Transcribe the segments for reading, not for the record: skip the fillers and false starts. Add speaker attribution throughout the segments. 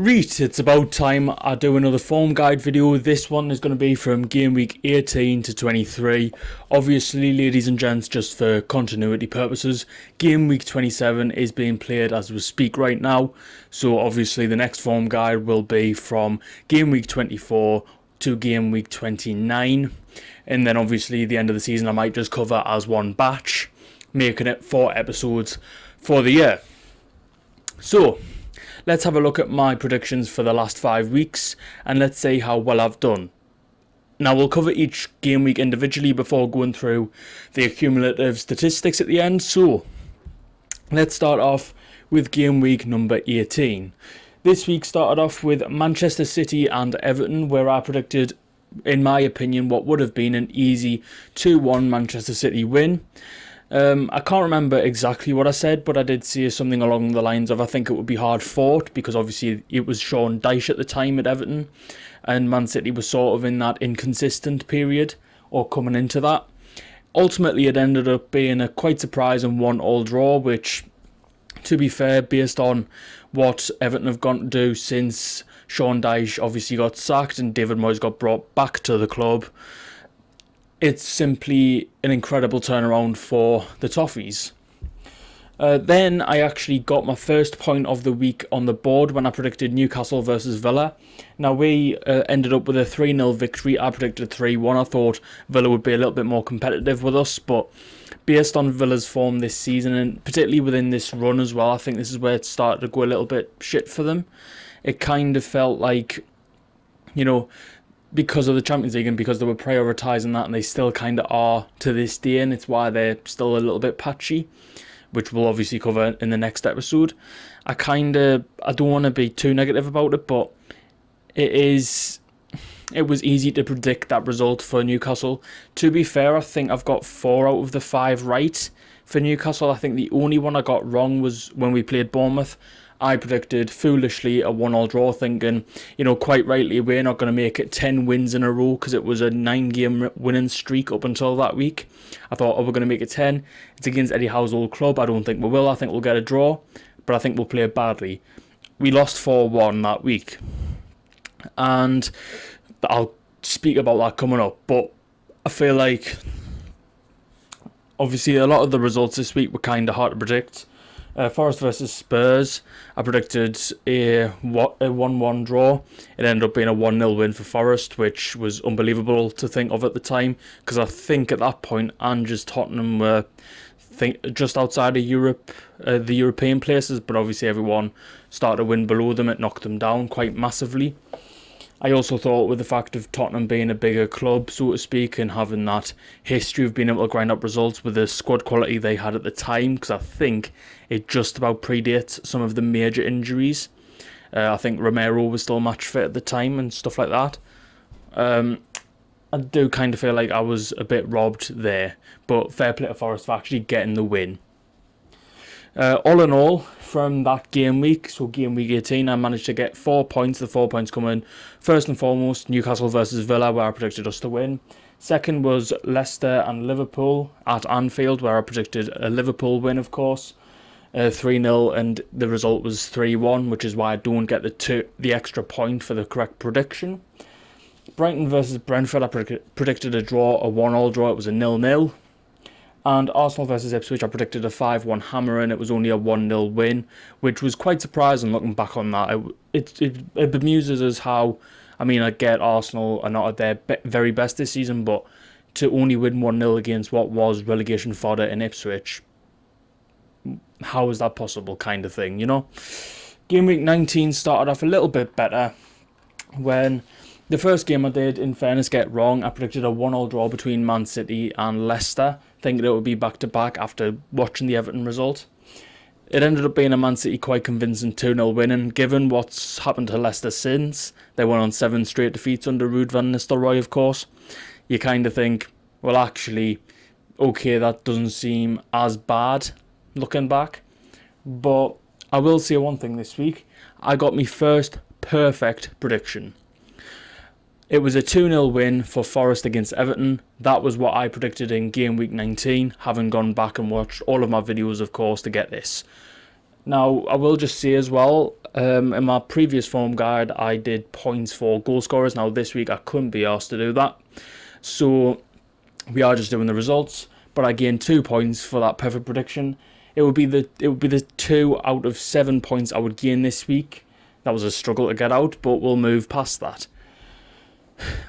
Speaker 1: Right, it's about time I do another form guide video. This one is going to be from game week 18 to 23. Obviously, ladies and gents, just for continuity purposes, game week 27 is being played as we speak right now. So obviously the next form guide will be from game week 24 to game week 29. And then obviously the end of the season I might just cover as one batch, making it 4 episodes for the year. So let's have a look at my predictions for the last 5 weeks and let's see how well I've done. Now we'll cover each game week individually before going through the accumulative statistics at the end. So let's start off with game week number 18. This week started off with Manchester City and Everton, where I predicted, in my opinion, what would have been an easy 2-1 Manchester City win. I can't remember exactly what I said, but I did say something along the lines of I think it would be hard fought, because obviously it was Sean Dyche at the time at Everton and Man City was sort of in that inconsistent period or coming into that. Ultimately it ended up being a quite surprising 1-1 draw, which, to be fair, based on what Everton have gone to do since Sean Dyche obviously got sacked and David Moyes got brought back to the club, it's simply an incredible turnaround for the Toffees. Then I actually got my first point of the week on the board when I predicted Newcastle versus Villa. Now we ended up with a 3-0 victory. I predicted 3-1. I thought Villa would be a little bit more competitive with us, but based on Villa's form this season, and particularly within this run as well, I think this is where it started to go a little bit shit for them. It kind of felt like, because of the Champions League and because they were prioritising that, and they still kind of are to this day, and it's why they're still a little bit patchy, which we'll obviously cover in the next episode. I don't want to be too negative about it, but it was easy to predict that result for Newcastle. To be fair, I think I've got 4 out of the 5 right for Newcastle. I think the only one I got wrong was when we played Bournemouth. I predicted foolishly a 1-1 draw, thinking, quite rightly, we're not going to make it 10 wins in a row because it was a 9-game winning streak up until that week. I thought, we're going to make it 10. It's against Eddie Howe's old club. I don't think we will. I think we'll get a draw, but I think we'll play it badly. We lost 4-1 that week, and I'll speak about that coming up, but I feel like obviously a lot of the results this week were kind of hard to predict. Forest versus Spurs, I predicted a 1-1 draw. It ended up being a 1-0 win for Forest, which was unbelievable to think of at the time, because I think at that point Ange's Tottenham were just outside of Europe, the European places, but obviously everyone started to win below them. It knocked them down quite massively. I also thought, with the fact of Tottenham being a bigger club, so to speak, and having that history of being able to grind up results with the squad quality they had at the time, because I think it just about predates some of the major injuries. I think Romero was still match fit at the time and stuff like that. I do kind of feel like I was a bit robbed there, but fair play to Forest for actually getting the win. All in all, from that game week, so game week 18, I managed to get 4 points. The 4 points coming first and foremost, Newcastle versus Villa, where I predicted us to win. Second was Leicester and Liverpool at Anfield, where I predicted a Liverpool win, of course, 3-0, and the result was 3-1, which is why I don't get the extra point for the correct prediction. Brighton versus Brentford, I predicted a draw, a 1-1 draw. It was a 0-0. And Arsenal versus Ipswich, I predicted a 5-1 hammer, and it was only a 1-0 win, which was quite surprising looking back on that. It bemuses us how, I get Arsenal are not at their very best this season, but to only win 1-0 against what was relegation fodder in Ipswich, how is that possible, kind of thing, Game week 19 started off a little bit better when the first game I did, in fairness, get wrong. I predicted a 1-1 draw between Man City and Leicester, thinking it would be back-to-back after watching the Everton result. It ended up being a Man City quite convincing 2-0 win, and given what's happened to Leicester since, they went on 7 straight defeats under Ruud van Nistelrooy, of course, you kind of think, well, actually, okay, that doesn't seem as bad looking back. But I will say one thing this week. I got my first perfect prediction. It was a 2-0 win for Forest against Everton. That was what I predicted in game week 19, having gone back and watched all of my videos, of course, to get this. Now, I will just say as well, in my previous form guide, I did points for goal scorers. Now, this week I couldn't be asked to do that. So, we are just doing the results. But I gained 2 points for that perfect prediction. It would be the 2 out of 7 points I would gain this week. That was a struggle to get out, but we'll move past that.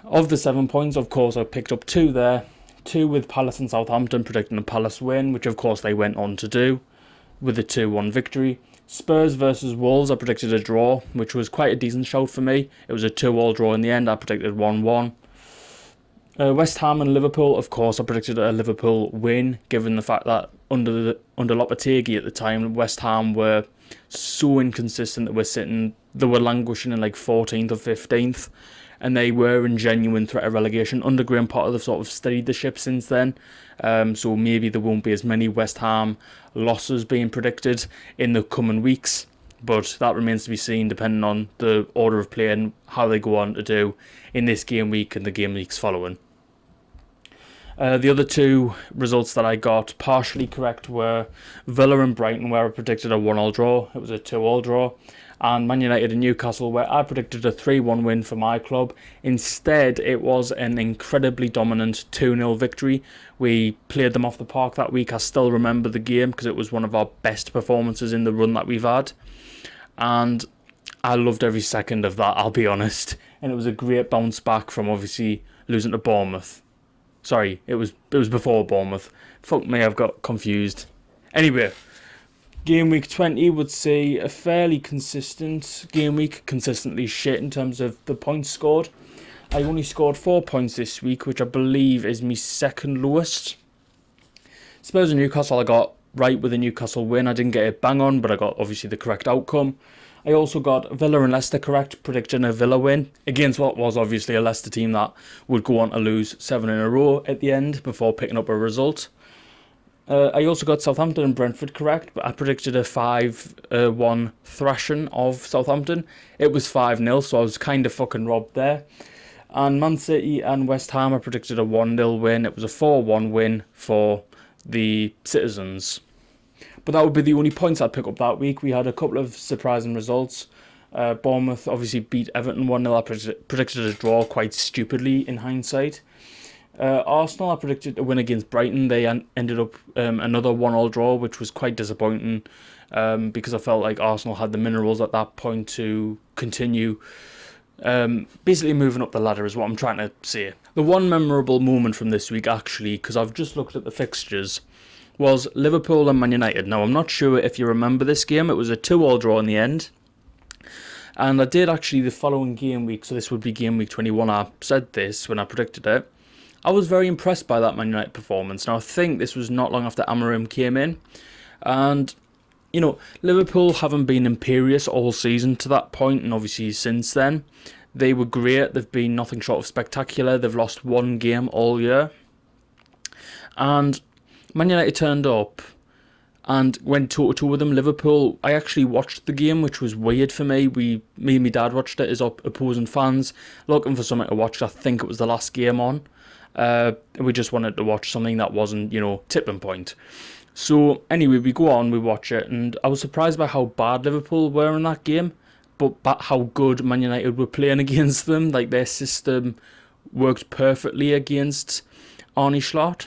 Speaker 1: Of the 7 points, of course, I picked up 2 there. 2 with Palace and Southampton, predicting a Palace win, which of course they went on to do, with a 2-1 victory. Spurs versus Wolves, I predicted a draw, which was quite a decent shout for me. It was a 2-2 draw in the end. I predicted 1-1. West Ham and Liverpool, of course, I predicted a Liverpool win, given the fact that under Lopetegui at the time, West Ham were so inconsistent that they were languishing in like 14th or 15th, and they were in genuine threat of relegation. Under Graham Potter, they've sort of steadied the ship since then, so maybe there won't be as many West Ham losses being predicted in the coming weeks, but that remains to be seen depending on the order of play and how they go on to do in this game week and the game weeks following. The other 2 results that I got partially correct were Villa and Brighton, where I predicted a 1-1 draw. It was a 2-2 draw. And Man United and Newcastle, where I predicted a 3-1 win for my club. Instead, it was an incredibly dominant 2-0 victory. We played them off the park that week. I still remember the game because it was one of our best performances in the run that we've had. And I loved every second of that, I'll be honest. And it was a great bounce back from obviously losing to Bournemouth. Sorry, it was before Bournemouth. Fuck me, I've got confused. Anyway, game week 20 would see a fairly consistent game week, consistently shit in terms of the points scored. I only scored 4 points this week, which I believe is my second lowest. Spurs and Newcastle I got right with a Newcastle win. I didn't get it bang on, but I got obviously the correct outcome. I also got Villa and Leicester correct, predicting a Villa win against what was obviously a Leicester team that would go on to lose 7 in a row at the end before picking up a result. I also got Southampton and Brentford correct, but I predicted a 5-1 thrashing of Southampton. It was 5-0, so I was kind of fucking robbed there. And Man City and West Ham, I predicted a 1-0 win. It was a 4-1 win for the Citizens. But that would be the only points I'd pick up that week. We had a couple of surprising results. Bournemouth obviously beat Everton 1-0. I predicted a draw quite stupidly in hindsight. Arsenal, I predicted a win against Brighton. They ended up another 1-1 draw, which was quite disappointing because I felt like Arsenal had the minerals at that point to continue basically moving up the ladder is what I'm trying to say. The one memorable moment from this week, actually, because I've just looked at the fixtures, was Liverpool and Man United. Now, I'm not sure if you remember this game. It was a 2-2 draw in the end. And I did actually the following game week, so this would be game week 21. I said this when I predicted it. I was very impressed by that Man United performance. Now, I think this was not long after Amorim came in. And, you know, Liverpool haven't been imperious all season to that point, and obviously since then. They were great. They've been nothing short of spectacular. They've lost 1 game all year. And Man United turned up and went toe-to-toe with them. Liverpool, I actually watched the game, which was weird for me. Me and my dad watched it as opposing fans, looking for something to watch. I think it was the last game on. We just wanted to watch something that wasn't, tipping point. So anyway, we go on, we watch it, and I was surprised by how bad Liverpool were in that game, but how good Man United were playing against them. Like, their system worked perfectly against Arne Slot.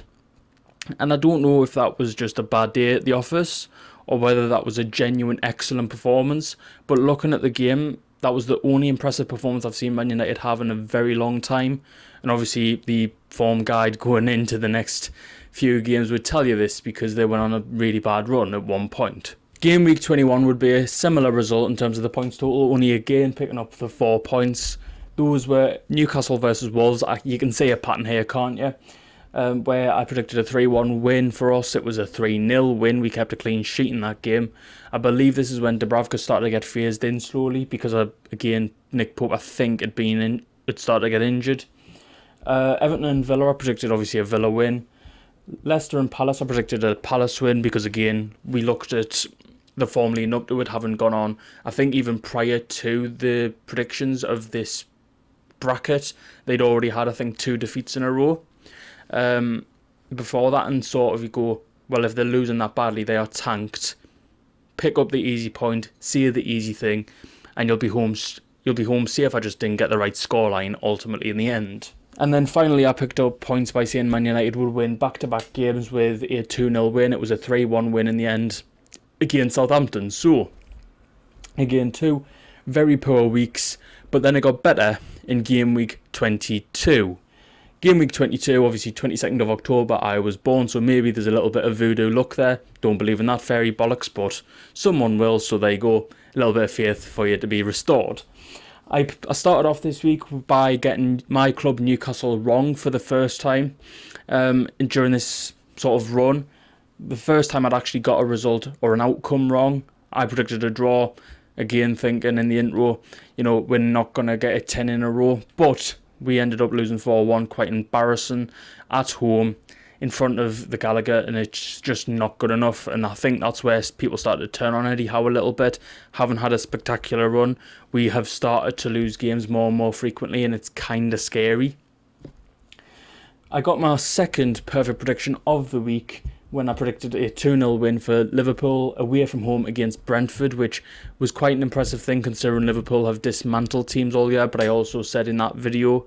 Speaker 1: And I don't know if that was just a bad day at the office or whether that was a genuine excellent performance. But looking at the game, that was the only impressive performance I've seen Man United have in a very long time. And obviously the form guide going into the next few games would tell you this because they went on a really bad run at one point. Game week 21 would be a similar result in terms of the points total, only again picking up the 4 points. Those were Newcastle versus Wolves. You can see a pattern here, can't you? Where I predicted a 3-1 win for us. It was a 3-0 win. We kept a clean sheet in that game. I believe this is when Dubravka started to get phased in slowly because, again, Nick Pope, I think, had started to get injured. Everton and Villa, I predicted obviously a Villa win. Leicester and Palace, I predicted a Palace win because, again, we looked at the form leading up to it, having gone on, I think even prior to the predictions of this bracket, they'd already had, I think, 2 defeats in a row. Before that, and sort of you go, well, if they're losing that badly, they are tanked. pick up the easy point, see the easy thing, and you'll be home. You'll be home safe. I just didn't get the right scoreline ultimately in the end. And then finally, I picked up points by saying Man United would win back-to-back games with a 2-0 win. It was a 3-1 win in the end against Southampton. So, again, 2 very poor weeks, but then it got better in game week 22. Game week 22, obviously 22nd of October, I was born, so maybe there's a little bit of voodoo luck there. Don't believe in that fairy bollocks, but someone will, so there you go. A little bit of faith for you to be restored. I started off this week by getting my club Newcastle wrong for the first time during this sort of run. The first time I'd actually got a result or an outcome wrong. I predicted a draw, again thinking in the intro, we're not going to get a 10 in a row, but we ended up losing 4-1, quite embarrassing, at home, in front of the Gallagher, and it's just not good enough. And I think that's where people started to turn on Eddie Howe a little bit. Haven't had a spectacular run. We have started to lose games more and more frequently, and it's kind of scary. I got my second perfect prediction of the week when I predicted a 2-0 win for Liverpool away from home against Brentford, which was quite an impressive thing considering Liverpool have dismantled teams all year. But I also said in that video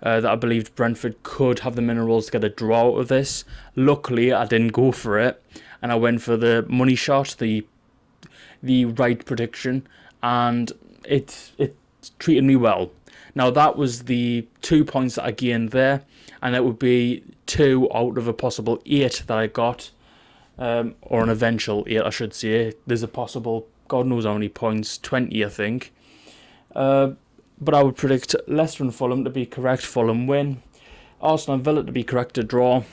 Speaker 1: that I believed Brentford could have the minerals to get a draw out of this. Luckily, I didn't go for it, and I went for the money shot, the right prediction, and it treated me well. Now, that was the 2 points that I gained there, and it would be 2 out of a possible 8 that I got, or an eventual 8, I should say. There's a possible, God knows how many points, 20, I think. But I would predict Leicester and Fulham to be correct, Fulham win. Arsenal and Villa to be correct, a draw.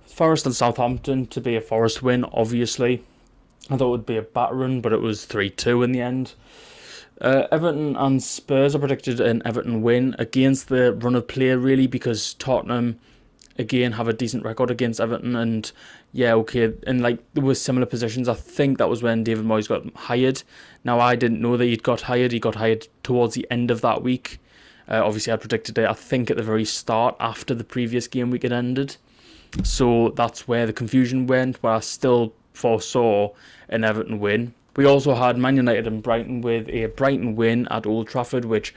Speaker 1: Forest and Southampton to be a Forest win, obviously. I thought it would be a battering, but it was 3-2 in the end. Everton and Spurs, I predicted an Everton win against the run of play, really, because Tottenham, again, have a decent record against Everton, and yeah, okay, and there were similar positions. I think that was when David Moyes got hired. Now, I didn't know that he got hired towards the end of that week. Obviously, I predicted it, I think, at the very start, after the previous game week had ended. So that's where the confusion went, where I still foresaw an Everton win. We also had Man United and Brighton with a Brighton win at Old Trafford, which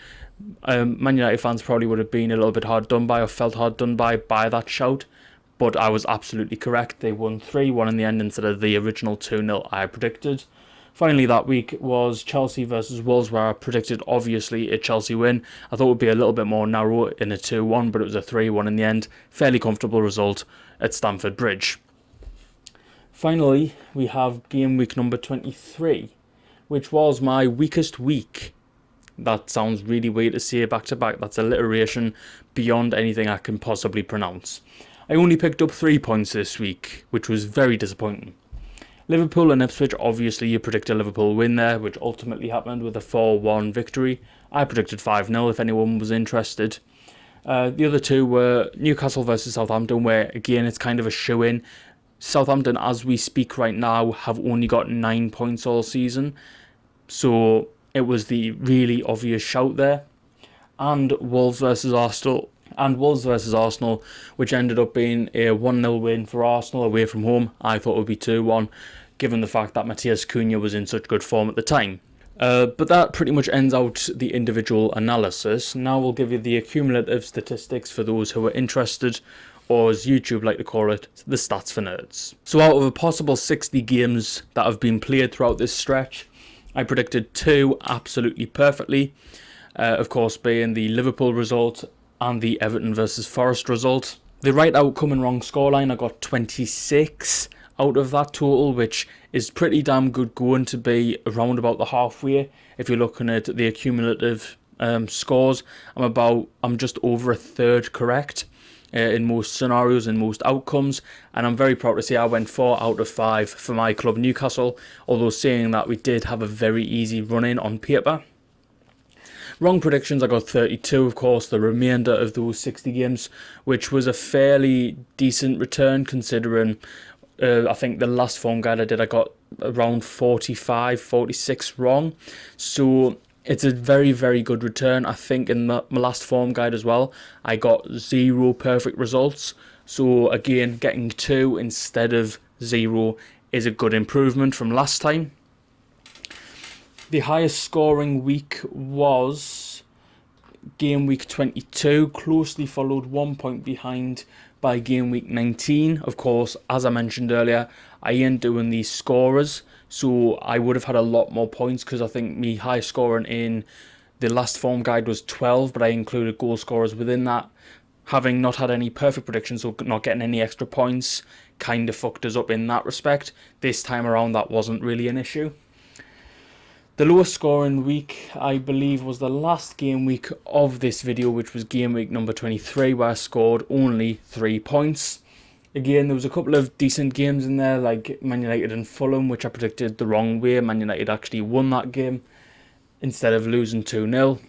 Speaker 1: Man United fans probably would have been a little bit hard done by, or felt hard done by that shout. But I was absolutely correct. They won 3-1 in the end instead of the original 2-0 I predicted. Finally, that week was Chelsea versus Wolves, where I predicted, obviously, a Chelsea win. I thought it would be a little bit more narrow in a 2-1, but it was a 3-1 in the end. Fairly comfortable result at Stamford Bridge. Finally, we have game week number 23, which was my weakest week. That sounds really weird to say back to back. That's alliteration beyond anything I can possibly pronounce. I only picked up 3 points this week, which was very disappointing. Liverpool and Ipswich, obviously you predict a Liverpool win there, which ultimately happened with a 4-1 victory. I predicted 5-0 if anyone was interested. The other 2 were Newcastle versus Southampton, where again it's kind of a shoe-in. Southampton, as we speak right now, have only got 9 points all season. So it was the really obvious shout there. And Wolves versus Arsenal, which ended up being a 1-0 win for Arsenal away from home. I thought it would be 2-1, given the fact that Matheus Cunha was in such good form at the time. But that pretty much ends out the individual analysis. Now we'll give you the accumulative statistics for those who are interested, or as YouTube like to call it, the stats for nerds. So out of a possible 60 games that have been played throughout this stretch, I predicted 2 absolutely perfectly. Of course, being the Liverpool result and the Everton versus Forest result. The right outcome and wrong scoreline, I got 26 out of that total, which is pretty damn good going to be around about the halfway. If you're looking at the accumulative scores, I'm just over a third correct in most scenarios, in most outcomes, and I'm very proud to say I went 4 out of 5 for my club Newcastle, although saying that we did have a very easy run-in on paper. Wrong predictions, I got 32, of course, the remainder of those 60 games, which was a fairly decent return considering I think the last form guide I did, I got around 45, 46 wrong. So it's a very, very good return. I think in my last form guide as well, I got 0 perfect results. So again, getting 2 instead of 0 is a good improvement from last time. The highest scoring week was game week 22, closely followed 1 point behind by game week 19. Of course, as I mentioned earlier, I ain't doing these scorers, so I would have had a lot more points because I think my high scoring in the last form guide was 12, but I included goal scorers within that. Having not had any perfect predictions or not getting any extra points kind of fucked us up in that respect. This time around, that wasn't really an issue. The lowest scoring week, I believe, was the last game week of this video, which was game week number 23, where I scored only 3 points. Again, there was a couple of decent games in there, like Man United and Fulham, which I predicted the wrong way. Man United actually won that game instead of losing 2-0.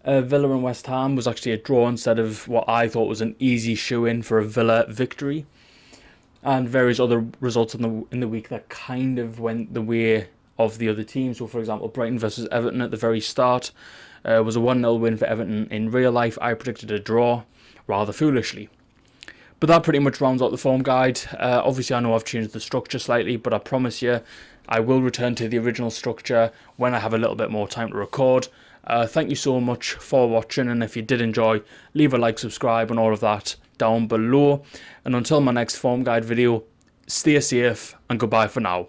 Speaker 1: Villa and West Ham was actually a draw instead of what I thought was an easy shoe-in for a Villa victory. And various other results in the week that kind of went the way of the other teams. So, for example, Brighton versus Everton at the very start was a 1-0 win for Everton. In real life, I predicted a draw, rather foolishly. But that pretty much rounds out the form guide. Obviously, I know I've changed the structure slightly, but I promise you, I will return to the original structure when I have a little bit more time to record. Thank you so much for watching, and if you did enjoy, leave a like, subscribe, and all of that down below. And until my next form guide video, stay safe, and goodbye for now.